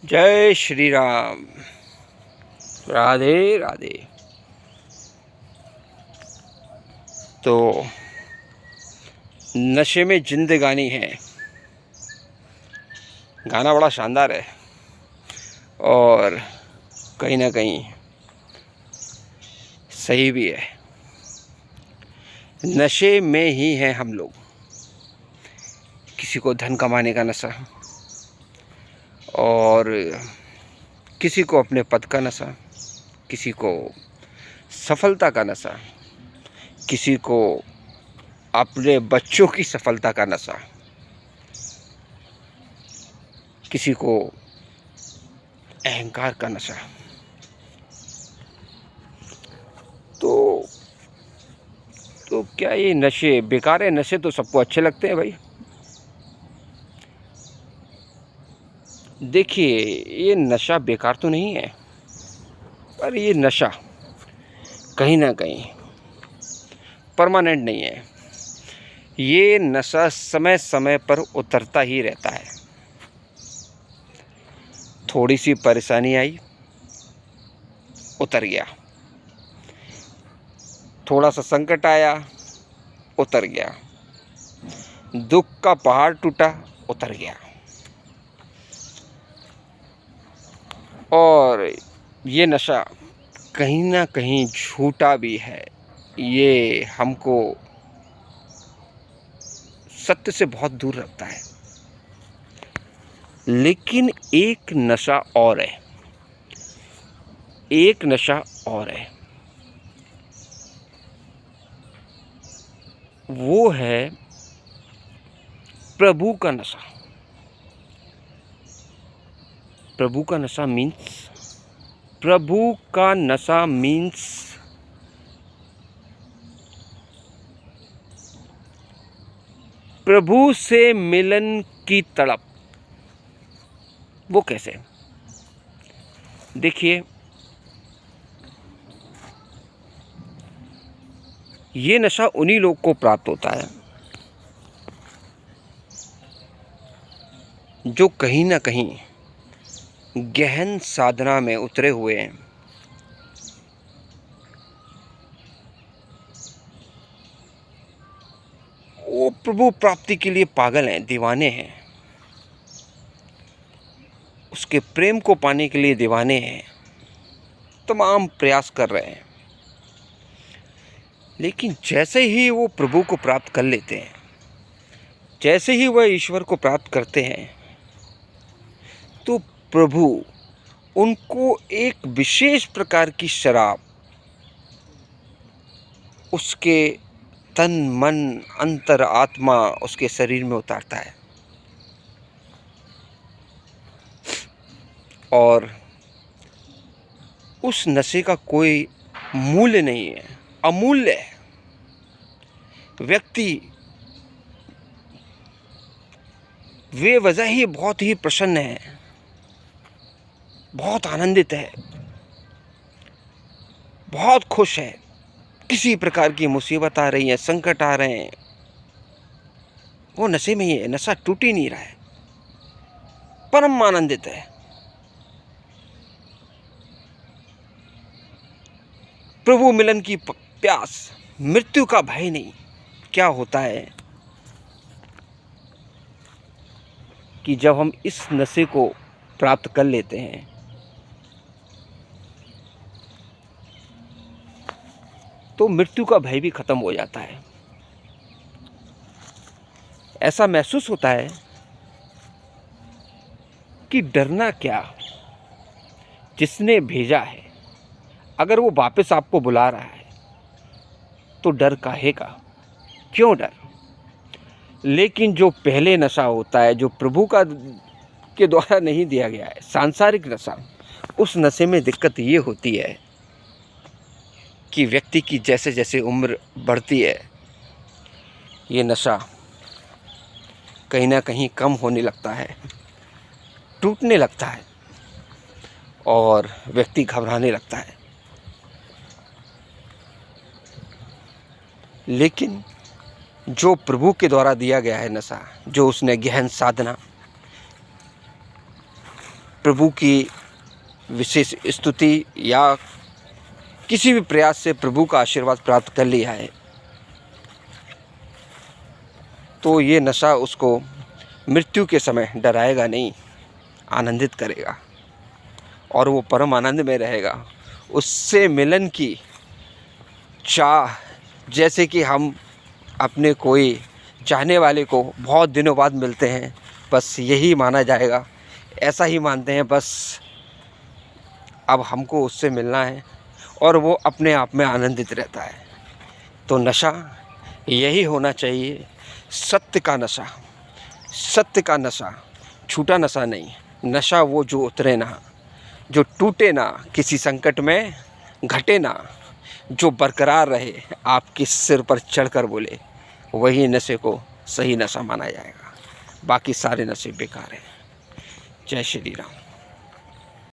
जय श्री राम। राधे राधे। तो नशे में जिंदगानी है, गाना बड़ा शानदार है और कहीं ना कहीं सही भी है। नशे में ही हैं हम लोग। किसी को धन कमाने का नशा और किसी को अपने पद का नशा, किसी को सफलता का नशा, किसी को अपने बच्चों की सफलता का नशा, किसी को अहंकार का नशा। तो क्या ये नशे बेकार है? नशे तो सबको अच्छे लगते हैं भाई। देखिए, ये नशा बेकार तो नहीं है, पर ये नशा कहीं ना कहीं परमानेंट नहीं है। ये नशा समय समय पर उतरता ही रहता है। थोड़ी सी परेशानी आई, उतर गया। थोड़ा सा संकट आया, उतर गया। दुख का पहाड़ टूटा, उतर गया। और ये नशा कहीं ना कहीं झूठा भी है। ये हमको सत्य से बहुत दूर रखता है। लेकिन एक नशा और है, एक नशा और है। वो है प्रभु का नशा। प्रभु का नशा मीन्स प्रभु से मिलन की तड़प। वो कैसे? देखिए, ये नशा उन्हीं लोग को प्राप्त होता है जो कहीं ना कहीं गहन साधना में उतरे हुए हैं। वो प्रभु प्राप्ति के लिए पागल हैं, दीवाने हैं। उसके प्रेम को पाने के लिए दीवाने हैं, तमाम प्रयास कर रहे हैं। लेकिन जैसे ही वो प्रभु को प्राप्त कर लेते हैं, जैसे ही वह ईश्वर को प्राप्त करते हैं, तो प्रभु उनको एक विशेष प्रकार की शराब उसके तन मन अंतर आत्मा उसके शरीर में उतारता है। और उस नशे का कोई मूल्य नहीं है, अमूल्य है। व्यक्ति वे वजह ही बहुत ही प्रसन्न है, बहुत आनंदित है, बहुत खुश है। किसी प्रकार की मुसीबत आ रही है, संकट आ रहे हैं, वो नशे में ही है। नशा टूट ही नहीं रहा है, परम आनंदित है। प्रभु मिलन की प्यास, मृत्यु का भय नहीं। क्या होता है कि जब हम इस नशे को प्राप्त कर लेते हैं, तो मृत्यु का भय भी खत्म हो जाता है। ऐसा महसूस होता है कि डरना क्या, जिसने भेजा है अगर वो वापस आपको बुला रहा है तो डर काहे का, क्यों डर। लेकिन जो पहले नशा होता है, जो प्रभु का के द्वारा नहीं दिया गया है, सांसारिक नशा, उस नशे में दिक्कत ये होती है कि व्यक्ति की जैसे जैसे उम्र बढ़ती है, ये नशा कहीं ना कहीं कम होने लगता है, टूटने लगता है और व्यक्ति घबराने लगता है। लेकिन जो प्रभु के द्वारा दिया गया है नशा, जो उसने गहन साधना प्रभु की विशेष स्तुति या किसी भी प्रयास से प्रभु का आशीर्वाद प्राप्त कर लिया है, तो ये नशा उसको मृत्यु के समय डराएगा नहीं, आनंदित करेगा और वो परम आनंद में रहेगा। उससे मिलन की चाह, जैसे कि हम अपने कोई चाहने वाले को बहुत दिनों बाद मिलते हैं, बस यही माना जाएगा, ऐसा ही मानते हैं, बस अब हमको उससे मिलना है, और वो अपने आप में आनंदित रहता है। तो नशा यही होना चाहिए, सत्य का नशा। सत्य का नशा, छूटा नशा नहीं। नशा वो जो उतरे ना, जो टूटे ना, किसी संकट में घटे ना, जो बरकरार रहे, आपके सिर पर चढ़कर बोले, वही नशे को सही नशा माना जाएगा। बाकी सारे नशे बेकार हैं। जय श्री राम।